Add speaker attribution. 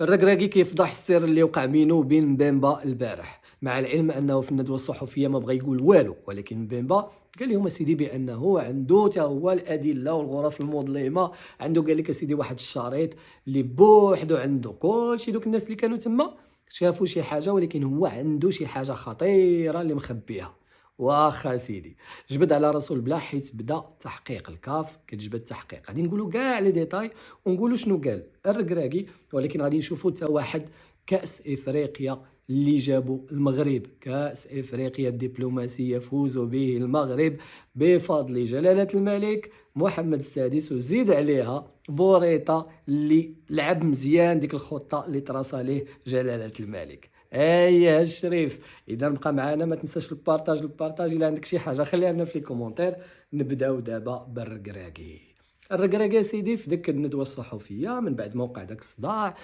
Speaker 1: الركراكي كيفضح السر اللي وقع بينه وبين مبيمبا البارح، مع العلم انه في الندوه الصحفيه ما بغى يقول والو، ولكن مبيمبا قال لهم اسيدي بانه عنده حتى هو الادله والغرف المظلمه. عنده قال لك اسيدي واحد الشريط اللي بوحدو عنده كلشي. دوك الناس اللي كانوا تما شافوا شي حاجه، ولكن هو عنده شي حاجه خطيره اللي مخبيها. واخا سيدي جبد على راسو البلا، حيت بدا تحقيق الكاف كتجبد التحقيق. غادي نقولوا كاع لي ديتاي ونقولوا شنو قال الركراكي، ولكن غادي نشوفوا حتى واحد كاس افريقيا اللي جابوا المغرب. كاس افريقيا الدبلوماسيه فوزوا به المغرب بفضل جلاله الملك محمد السادس، وزيد عليها بوريطه اللي لعب مزيان ديك الخطه اللي تراسها ليه جلاله الملك. اييه الشريف، اذا بقى معنا ما تنساش البارطاج. الا عندك شي حاجه خليها لنا في لي كومونتير. نبداو دابا بالركراكي. الركراكي سيدي في ديك الندوه الصحفيه من بعد ما وقع داك الصداع